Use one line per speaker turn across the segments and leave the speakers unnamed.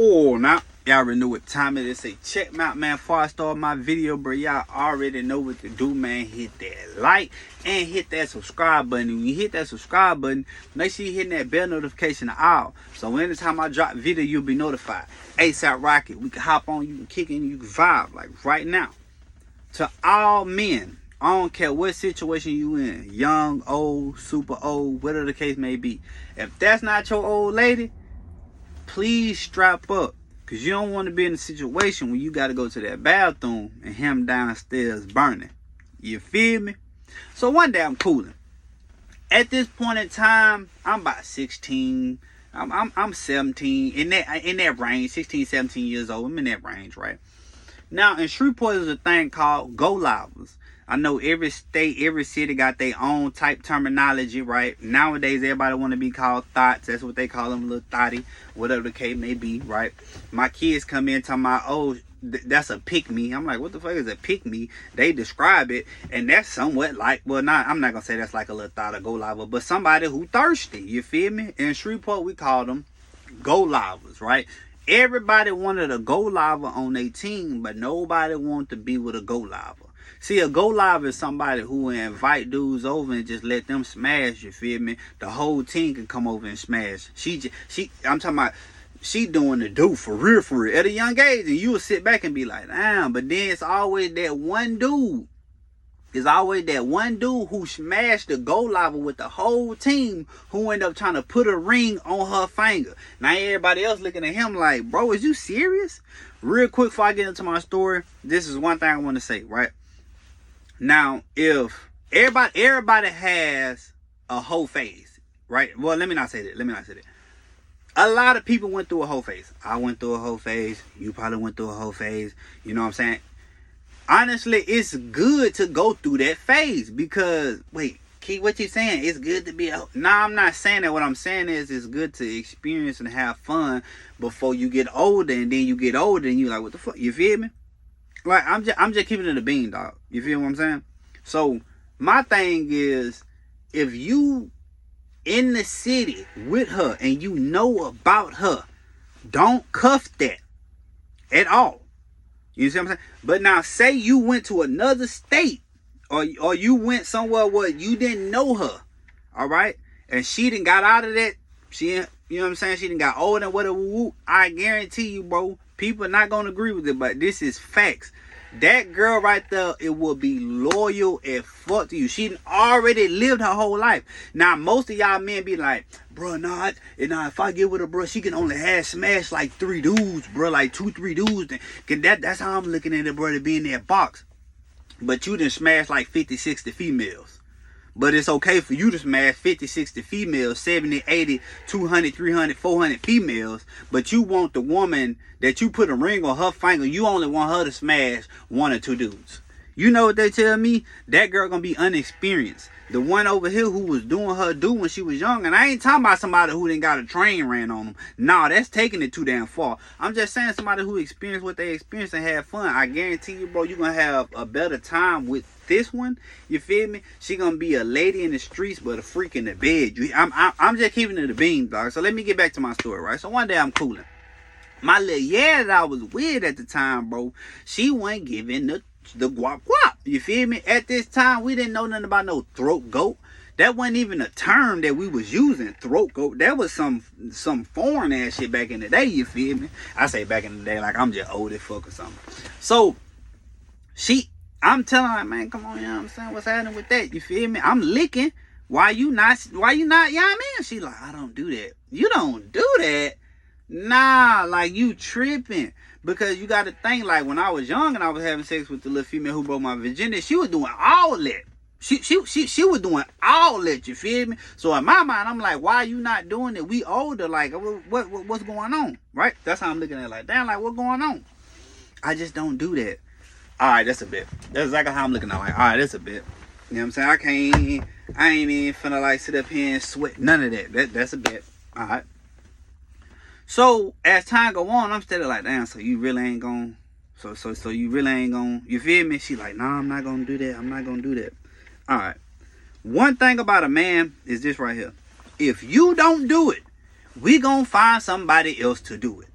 Oh, now y'all already know what time it is. Say check me out, man. Before I start my video, bro, y'all already know what to do, man. Hit that like and hit that subscribe button. When you hit that subscribe button, make sure you hit that bell notification all, so anytime I drop video, you'll be notified. ASAP Rocky, we can hop on, you can kick in, you can vibe like right now. To all men, I don't care what situation you in, young, old, super old, whatever the case may be. If that's not your old lady, please strap up, because you don't want to be in a situation where you got to go to that bathroom and him downstairs burning. You feel me? So one day I'm cooling. At this point in time, I'm about 16. I'm 17, in that range, 16, 17 years old. I'm in that range, right? Now, in Shreveport, there's a thing called Go Livers. I know every state, every city got their own type terminology, right? Nowadays, everybody want to be called thoughts. That's what they call them, little thotty, whatever the case may be, right? My kids come in talking about, oh, that's a pick-me. I'm like, what the fuck is a pick-me? They describe it, and that's somewhat like, well, I'm not going to say that's like a little thought or go liver, but somebody who thirsty, you feel me? In Shreveport, we call them Go Livers, right? Everybody wanted a go liver on their team, but nobody wanted to be with a go liver. See, a go liver is somebody who will invite dudes over and just let them smash, you feel me? The whole team can come over and smash. I'm talking about, she doing the do for real, at a young age, and you will sit back and be like, damn, but then it's always that one dude. It's always that one dude who smashed the go liver with the whole team, who end up trying to put a ring on her finger. Now everybody else looking at him like, bro, is you serious? Real quick before I get into my story, this is one thing I want to say, right? Now, if everybody has a whole phase, right? Well, let me not say that. A lot of people went through a whole phase. I went through a whole phase. You probably went through a whole phase. You know what I'm saying? Honestly, it's good to go through that phase, because, wait, Keith, what you saying? It's good to be Nah, I'm not saying that. What I'm saying is it's good to experience and have fun before you get older, and then you get older and you like, what the fuck? You feel me? Like, I'm just keeping it a bean, dog. You feel what I'm saying? So, my thing is, if you in the city with her and you know about her, don't cuff that at all. You see what I'm saying? But now, say you went to another state, or you went somewhere where you didn't know her, all right? And she done got out of that, you know what I'm saying? She done got older and whatever. I guarantee you, bro, people are not going to agree with it, but this is facts. That girl right there, it will be loyal as fuck to you. She already lived her whole life. Now, most of y'all men be like, bro, nah, if I get with her, bro, she can only have smash like 3 dudes, bro, like 2-3 dudes. That's how I'm looking at it, bro, to be in that box. But you done smash like 50-60 females. But it's okay for you to smash 50-60 females, 70, 80, 200, 300, 400 females. But you want the woman that you put a ring on her finger, you only want her to smash 1 or 2 dudes. You know what they tell me? That girl gonna be unexperienced. The one over here who was doing her do when she was young, and I ain't talking about somebody who didn't got a train ran on them. Nah, that's taking it too damn far. I'm just saying somebody who experienced what they experienced and had fun. I guarantee you, bro, you're gonna have a better time with this one. You feel me? She gonna be a lady in the streets, but a freak in the bed. I'm just keeping it a bean, dog. So let me get back to my story, right? So one day I'm cooling. My little that I was with at the time, bro, she wasn't giving the guap. You feel me? At this time, we didn't know nothing about no throat goat. That wasn't even a term that we was using, throat goat. That was some foreign ass shit back in the day, you feel me? I say back in the day like I'm just old as fuck or something. So, I'm telling her, man, come on, you know what I'm saying? What's happening with that? You feel me? I'm licking. Why you not, you know what I mean? She like, I don't do that. You don't do that? Nah, like, you tripping. Because you got to think, like, when I was young and I was having sex with the little female who broke my virginity, she was doing all that. She was doing all that, you feel me? So in my mind, I'm like, why are you not doing it? We older, like, what's going on, right? That's how I'm looking at it, like, damn, like, what's going on? I just don't do that. All right, that's a bit. That's exactly how I'm looking at it, like, all right, that's a bit. You know what I'm saying? I ain't even finna, like, sit up here and sweat. None of that. That's a bit. All right. So as time go on, I'm steady like, damn, so you really ain't gonna, so you really ain't gonna, you feel me? She like, nah, I'm not gonna do that. I'm not gonna do that. All right. One thing about a man is this right here. If you don't do it, we gonna find somebody else to do it.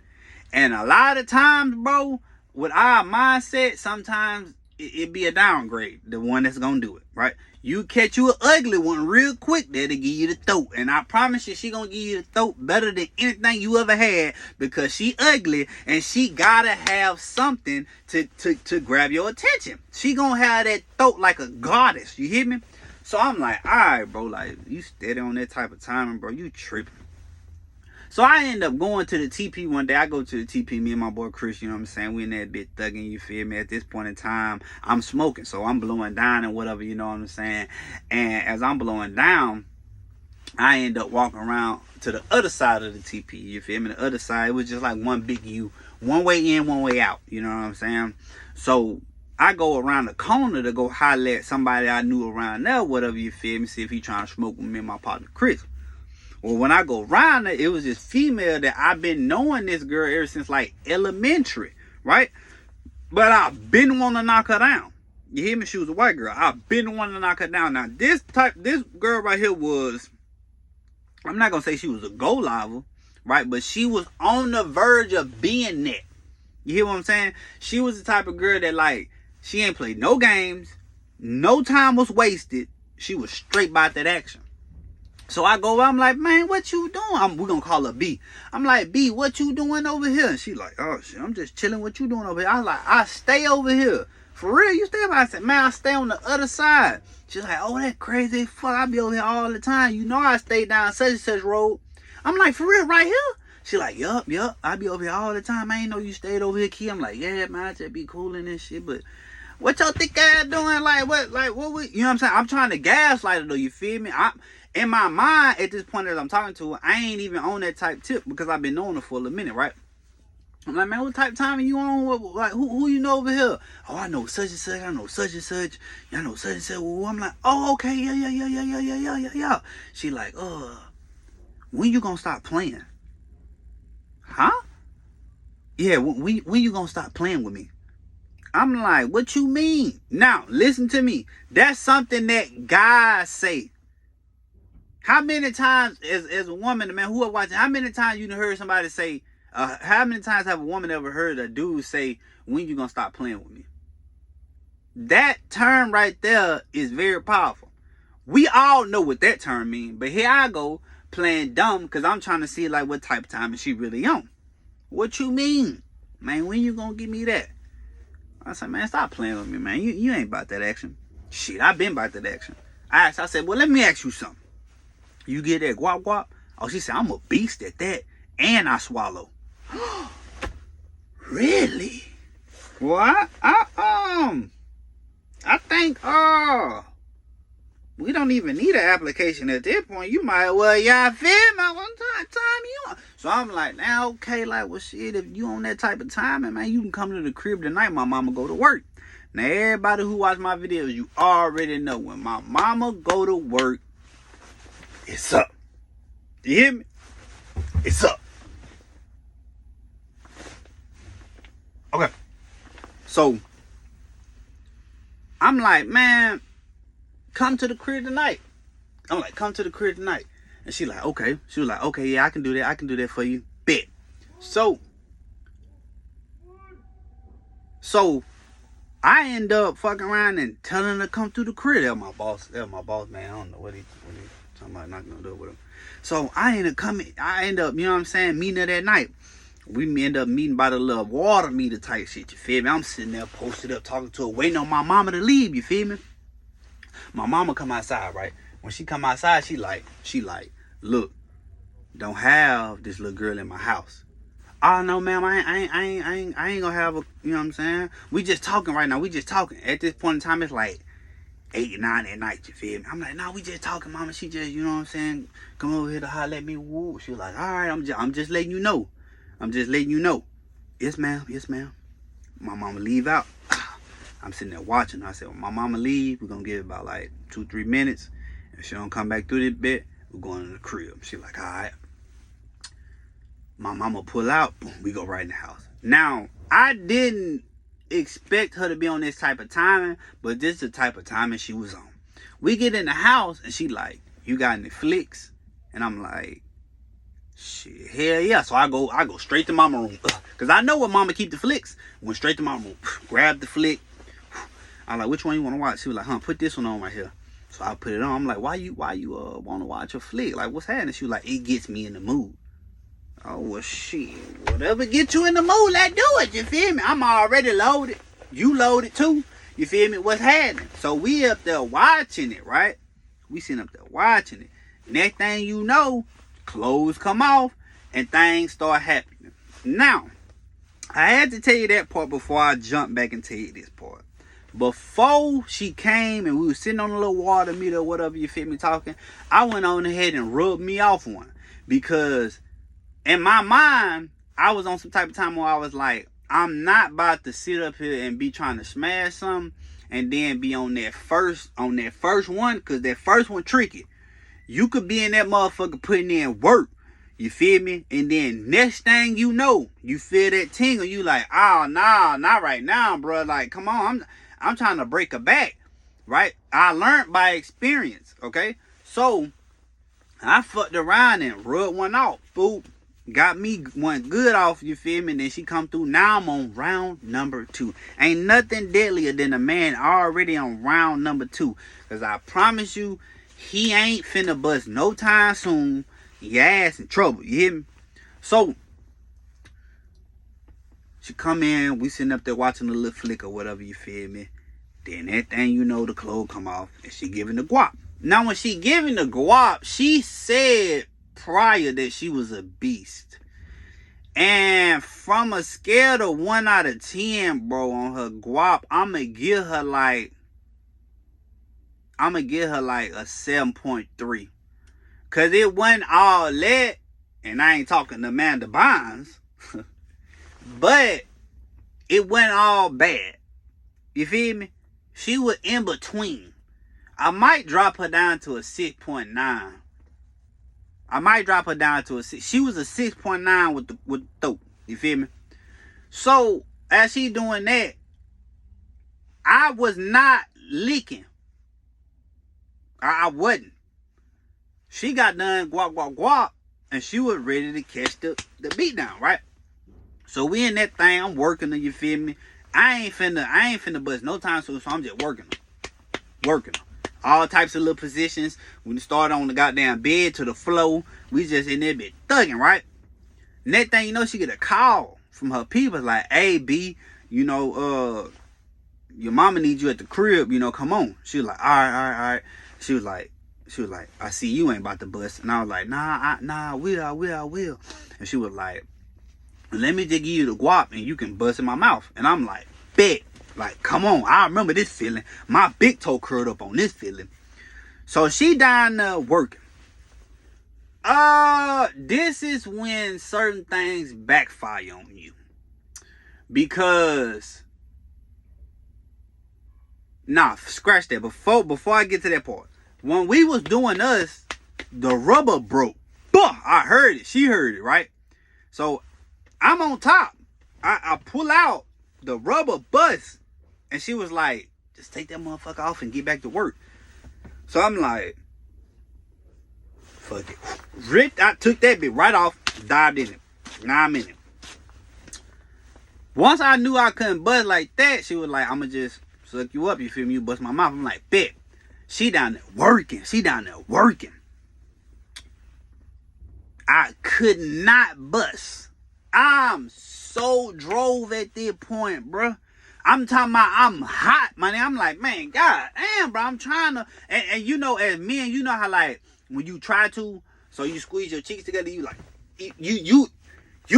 And a lot of times, bro, with our mindset, sometimes it be a downgrade, the one that's gonna do it, right? You catch you an ugly one real quick, that'll give you the throat. And I promise you, she gonna give you the throat better than anything you ever had, because she ugly and she gotta have something to grab your attention. She gonna have that throat like a goddess, you hear me? So I'm like, all right, bro, like, you steady on that type of timing, bro, you tripping. So I end up going to the TP one day. I go to the TP, me and my boy Chris, you know what I'm saying? We in that bit thugging, you feel me? At this point in time, I'm smoking, so I'm blowing down and whatever, you know what I'm saying? And as I'm blowing down, I end up walking around to the other side of the TP, you feel me? The other side, it was just like one big U. One way in, one way out, you know what I'm saying? So I go around the corner to go holler at somebody I knew around there, whatever, you feel me? See if he trying to smoke with me and my partner Chris. Well, when I go around it was this female that I've been knowing this girl ever since like elementary, right? But I've been wanting to knock her down. You hear me? She was a white girl. I've been wanting to knock her down. Now, this girl right here was, I'm not going to say she was a gold liver, right? But she was on the verge of being that. You hear what I'm saying? She was the type of girl that, like, she ain't played no games. No time was wasted. She was straight about that action. So I go, I'm like, man, what you doing? We're going to call her B. I'm like, B, what you doing over here? And she like, oh, shit, I'm just chilling. What you doing over here? I was like, I stay over here. For real, you stay over here? I said, man, I stay on the other side. She's like, oh, that crazy fuck. I be over here all the time. You know I stay down such and such road. I'm like, for real, right here? She like, yup. I be over here all the time. I ain't know you stayed over here, Key. I'm like, yeah, man, I just be cool in this shit, but what y'all think I doing? Like, what we, you know what I'm saying? I'm trying to gaslight her though, you feel me? In my mind, at this point as I'm talking to her, I ain't even on that type tip because I've been knowing her for a minute, right? I'm like, man, what type of time are you on? Like, who you know over here? Oh, I know such and such. I know such and such. I know such and such. Well, I'm like, oh, okay, yeah. She like, when you gonna stop playing? Huh? Yeah, when you gonna stop playing with me? I'm like, what you mean? Now, listen to me. That's something that guys say. How many times, as a woman, man, who are watching, how many times you heard somebody say, how many times have a woman ever heard a dude say, when you gonna stop playing with me? That term right there is very powerful. We all know what that term means, but here I go playing dumb because I'm trying to see like what type of time is she really on. What you mean? Man, when you gonna give me that? I said, man, stop playing with me, man. You ain't about that action. Shit, I been about that action. I said, well, let me ask you something. You get that guap guap? Oh, she said, I'm a beast at that. And I swallow. Really? Well, I think, we don't even need an application at that point. You might, well, y'all feel me? One time you on. So I'm like, now, okay, like, well, shit, if you on that type of timing, man, you can come to the crib tonight. My mama go to work. Now, everybody who watch my videos, you already know when my mama go to work, it's up. You hear me? It's up. Okay. So, I'm like, man, come to the crib tonight. I'm like, come to the crib tonight. And she like, okay. She was like, okay, yeah, I can do that. I can do that for you. Bet. So I end up fucking around and telling her to come through the crib. That was my boss, man. I don't know what he talking about knocking on the door with him. So I end up, you know what I'm saying, meeting her that night. We end up meeting by the little water meter type shit, you feel me? I'm sitting there posted up talking to her, waiting on my mama to leave, you feel me? My mama come outside, right? When she come outside, she like, look, don't have this little girl in my house. Oh no, ma'am, I ain't gonna have a, you know what I'm saying? We just talking right now. We just talking. At this point in time, it's like 8, 9 at night, you feel me? I'm like, no, we just talking, mama. She just, you know what I'm saying? Come over here to holler at me. Woo. She was like, all right, I'm just letting you know. I'm just letting you know. Yes, ma'am. Yes, ma'am. My mama leave out. I'm sitting there watching. I said, when my mama leave, we're gonna give it about like 2-3 minutes. If she don't come back through this bit, we're going to the crib. She like, all right. My mama pull out, boom, we go right in the house. Now, I didn't expect her to be on this type of timing, but this is the type of timing she was on. We get in the house and she like, you got Netflix? And I'm like, Shit, hell yeah. So I go straight to mama room. Cause I know where mama keep the flicks. Went straight to mama room. Grabbed the flick. I like, which one you wanna watch? She was like, put this one on right here. So I put it on. I'm like, why you wanna watch a flick? Like, what's happening? She was like, it gets me in the mood. Oh well shit. Whatever get you in the mood, let's do it. You feel me? I'm already loaded. You loaded too. You feel me? What's happening? So we up there watching it, right? We sitting up there watching it. Next thing you know, clothes come off and things start happening. Now, I had to tell you that part before I jump back and tell you this part. Before she came and we were sitting on a little water meter or whatever, you feel me, talking, I went on ahead and rubbed me off one. Because in my mind, I was on some type of time where I was like, I'm not about to sit up here and be trying to smash something and then be on that first one, because that first one tricky. You could be in that motherfucker putting in work. You feel me? And then next thing you know, you feel that tingle. You like, oh, nah, not right now, bro. Like, come on, I'm trying to break a back, right? I learned by experience, okay? So, I fucked around and rubbed one off. Boop. Got me one good off, you feel me? And then she come through. Now I'm on round number 2. Ain't nothing deadlier than a man already on round number 2. Because I promise you, he ain't finna bust no time soon. Your ass in trouble, you hear me? So, she come in, we sitting up there watching a little flick or whatever, you feel me? Then that thing, you know, the clothes come off and she giving the guap. Now, when she giving the guap, she said prior that she was a beast. And from a scale of 1 out of 10, bro, on her guap, I'ma give her like a 7.3. Cause it wasn't all that, and I ain't talking to Amanda Bynes, but it wasn't all bad. You feel me? She was in between. I might drop her down to a 6.9. I might drop her down to a 6. She was a 6.9 with the throat. You feel me? So as she doing that, I was not licking. I wasn't. She got done guap, and she was ready to catch the beat down, right? So we in that thing, I'm working her, you feel me? I ain't finna bust no time soon, so I'm just working her. Working her. All types of little positions. We start on the goddamn bed to the floor. We just in there bit thugging, right? Next thing you know, she get a call from her people like, hey, B, you know, your mama needs you at the crib, you know, come on. She was like, all right. She was like, I see you ain't about to bust. And I was like, nah, I will. And she was like, let me just give you the guap and you can bust in my mouth. And I'm like, bet. Like, come on, I remember this feeling. My big toe curled up on this feeling. So she down there working. This is when certain things backfire on you. Because, nah, scratch that. Before I get to that part. When we was doing us, the rubber broke. Bah! I heard it. She heard it, right? So, I'm on top. I pull out the rubber bust. And she was like, just take that motherfucker off and get back to work. So I'm like, fuck it. I took that bit right off, dived in it. Now I'm in it. Once I knew I couldn't bust like that, she was like, I'ma just suck you up, you feel me? You bust my mouth. I'm like, bet. She down there working. I could not bust. I'm so drove at this point, bruh. I'm talking about I'm hot, man. I'm like, man, god damn, bro. I'm trying to, and you know, as men, you know how like when you try to, so you squeeze your cheeks together, you like, you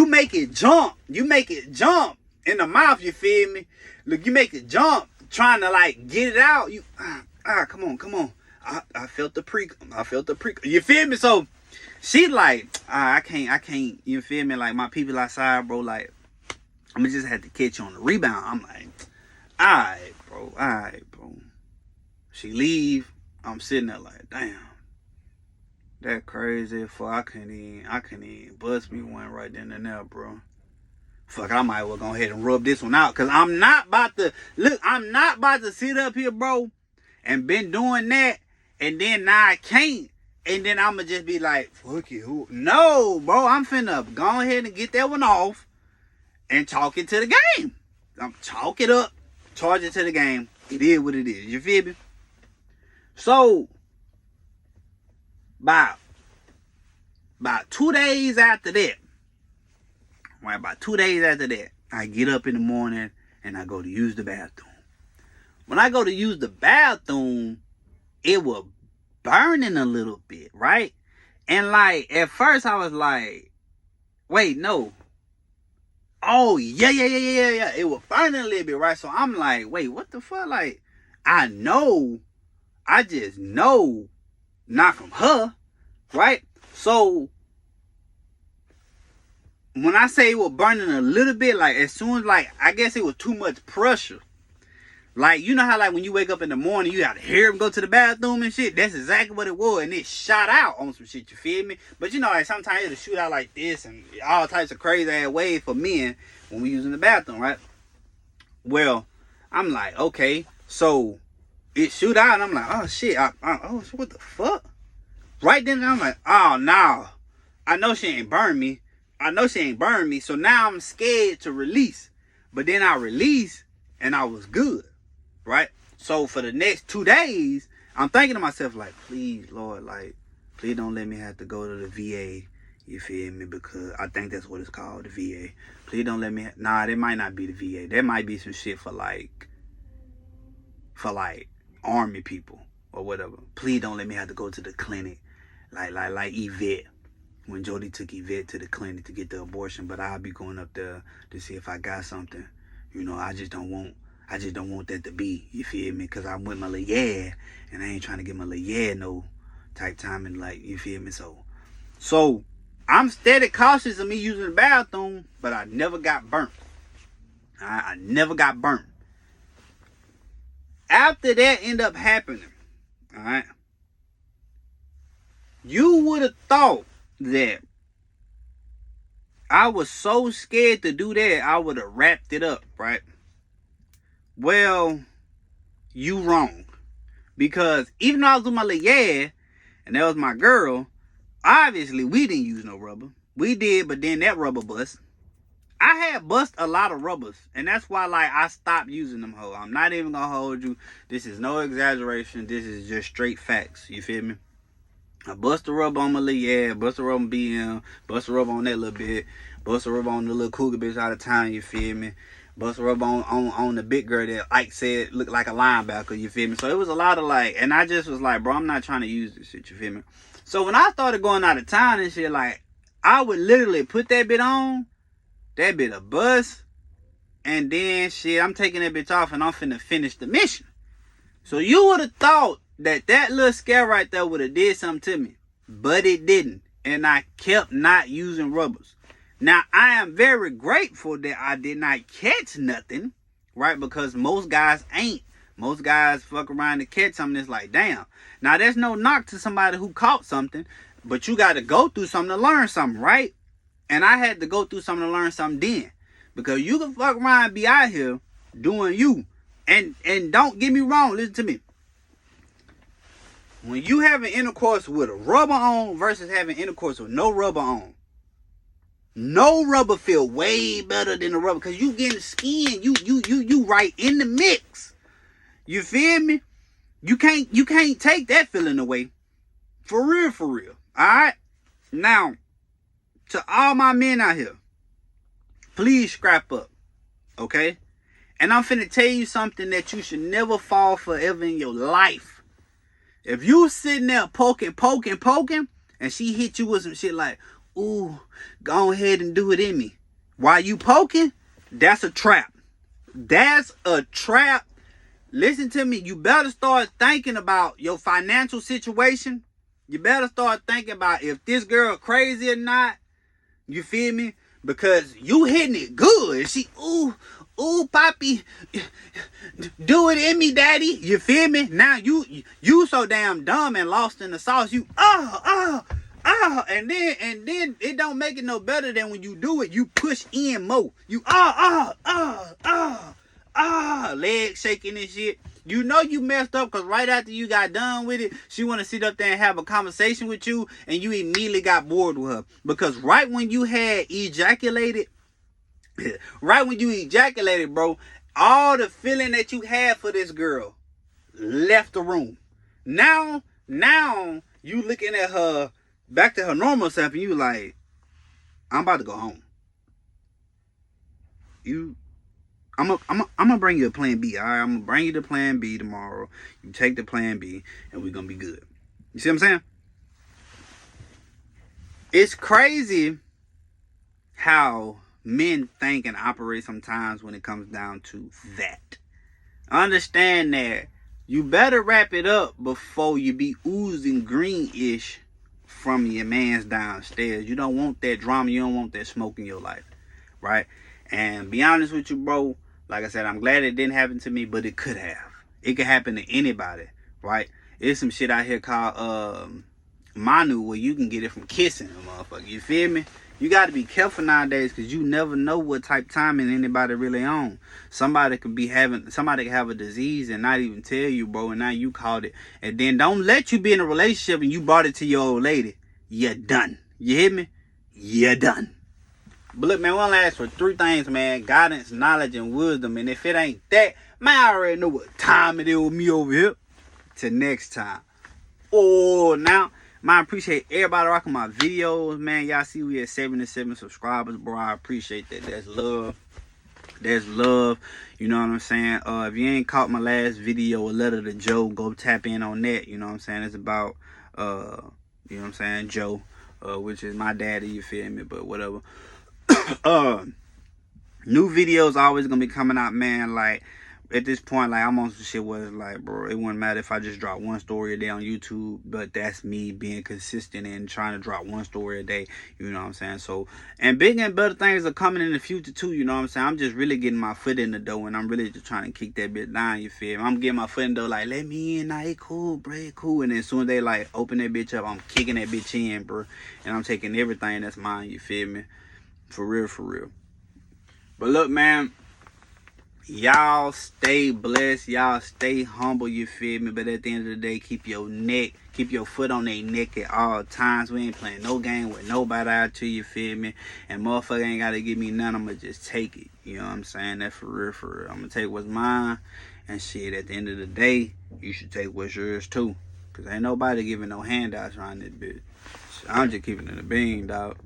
make it jump. You make it jump in the mouth. You feel me? Look, you make it jump, trying to like get it out. You, come on. I felt the prick. You feel me? So she like, I can't. You feel me? Like my people outside, bro. Like, I'm gonna just have to catch you on the rebound. I'm like, alright, bro. She leave. I'm sitting there like, damn. That crazy. Fuck, I couldn't even bust me one right then and there, bro. Fuck, I might as well go ahead and rub this one out. Cause I'm not about to sit up here, bro, and been doing that. And then now I can't. and then I'ma just be like, fuck it. No, bro, I'm finna go ahead and get that one off and chalk it to the game. I'm chalk it up, charge it to the game. It is what it is. You feel me? So, about 2 days after that, right, about 2 days after that, I get up in the morning and I go to use the bathroom. When I go to use the bathroom, it was burning a little bit, right? And like, at first I was like, wait, no. Oh, yeah. It was burning a little bit, right? So I'm like, wait, what the fuck? Like, I just know, not from her, right? So, when I say it was burning a little bit, like, as soon as, like, I guess it was too much pressure. Like, you know how, like, when you wake up in the morning, you gotta hear him go to the bathroom and shit? That's exactly what it was, and it shot out on some shit, you feel me? But, you know, like, sometimes it'll shoot out like this and all types of crazy-ass ways for men when we using the bathroom, right? Well, I'm like, okay, so it shoot out, and I'm like, oh, shit, oh, what the fuck? Right then, I'm like, oh, no. I know she ain't burned me. So now I'm scared to release. But then I released, and I was good. Right? So for the next 2 days, I'm thinking to myself, like, please, Lord, like, please don't let me have to go to the VA. You feel me? Because I think that's what it's called, the VA. Please don't let me, nah, that might not be the VA. That might be some shit for like army people or whatever. Please don't let me have to go to the clinic. Like Yvette. When Jody took Yvette to the clinic to get the abortion, but I'll be going up there to see if I got something. You know, I just don't want that to be, you feel me? Because I'm with my little yeah, and I ain't trying to get my little yeah no type time, and like, you feel me? So I'm steady cautious of me using the bathroom, but I never got burnt. I never got burnt. After that ended up happening, all right, you would have thought that I was so scared to do that, I would have wrapped it up, right? Well, you wrong. Because even though I was with my little yeah, and that was my girl, obviously we didn't use no rubber. We did, but then that rubber bust. I had bust a lot of rubbers, and that's why, like, I stopped using them hoes. I'm not even gonna hold you. This is no exaggeration. This is just straight facts. You feel me? I bust a rubber on my little yeah, bust a rubber on BM, bust a rubber on that little bit, bust a rubber on the little cougar bitch out of town, you feel me? Bust a rubber on the big girl that Ike said looked like a linebacker, you feel me? So it was a lot of like, and I just was like, bro, I'm not trying to use this shit, you feel me? So when I started going out of town and shit, like, I would literally put that bit on, that bit a bust, and then shit, I'm taking that bitch off and I'm finna finish the mission. So you would have thought that little scare right there would have did something to me, but it didn't, and I kept not using rubbers. Now, I am very grateful that I did not catch nothing, right? Because most guys ain't. Most guys fuck around to catch something that's like, damn. Now, there's no knock to somebody who caught something, but you got to go through something to learn something, right? And I had to go through something to learn something then. Because you can fuck around and be out here doing you. And don't get me wrong, listen to me. When you having intercourse with a rubber on versus having intercourse with no rubber on, no rubber feel way better than the rubber, because you getting skin, you right in the mix. You feel me? You can't take that feeling away. For real. Alright? Now, to all my men out here, please scrap up. Okay? And I'm finna tell you something that you should never fall for ever in your life. If you sitting there poking, and she hit you with some shit like, ooh, go ahead and do it in me, while you poking, that's a trap. That's a trap. Listen to me. You better start thinking about your financial situation. You better start thinking about if this girl crazy or not. You feel me? Because you hitting it good. She, ooh, Poppy, do it in me, daddy. You feel me? Now you so damn dumb and lost in the sauce. You, and then it don't make it no better than when you do it, you push in more. You, legs shaking and shit. You know you messed up because right after you got done with it, she want to sit up there and have a conversation with you, and you immediately got bored with her. Because right when you had ejaculated, bro, all the feeling that you had for this girl left the room. Now you looking at her back to her normal self, and you like, I'm about to go home. I'm gonna bring you a plan B. All right, I'm gonna bring you the plan B tomorrow. You take the plan B, and we're gonna be good. You see what I'm saying? It's crazy how men think and operate sometimes when it comes down to that. Understand that you better wrap it up before you be oozing greenish from your man's downstairs. You don't want that drama. You don't want that smoke in your life, right? And be honest with you, bro. Like I said, I'm glad it didn't happen to me, but it could have. It could happen to anybody, right? There's some shit out here called Manu, where you can get it from kissing a motherfucker. You feel me? You got to be careful nowadays, because you never know what type timing anybody really on. Somebody could have a disease and not even tell you, bro, and now you caught it. And then don't let you be in a relationship and you brought it to your old lady. You're done. You hear me? You're done. But look, man, we only ask for 3 things, man. Guidance, knowledge, and wisdom. And if it ain't that, man, I already know what time it is with me over here. Till next time. Oh, now, man, I appreciate everybody rocking my videos, man. Y'all see we at 77 subscribers, bro. I appreciate that. That's love. That's love. You know what I'm saying? If you ain't caught my last video, A Letter to Joe, go tap in on that. You know what I'm saying? It's about, you know what I'm saying, Joe, which is my daddy, you feel me? But whatever. New videos always gonna be coming out, man. Like at this point, like I'm on some shit where it's like, bro, it wouldn't matter if I just drop 1 story a day on YouTube, but that's me being consistent and trying to drop 1 story a day. You know what I'm saying? So, and bigger and better things are coming in the future too. You know what I'm saying? I'm just really getting my foot in the door, and I'm really just trying to kick that bit down. You feel me? I'm getting my foot in the door, like, let me in. Nah, it cool, bro, it cool. And then as soon as they like open that bitch up, I'm kicking that bitch in, bro, and I'm taking everything that's mine. You feel me? For real, for real. But look, man, y'all stay blessed. Y'all stay humble, you feel me? But at the end of the day, keep your foot on their neck at all times. We ain't playing no game with nobody out to, you feel me? And motherfucker ain't got to give me none. I'm going to just take it. You know what I'm saying? That's for real, for real. I'm going to take what's mine. And shit, at the end of the day, you should take what's yours too. Because ain't nobody giving no handouts around this bitch. I'm just keeping it a bean, dog.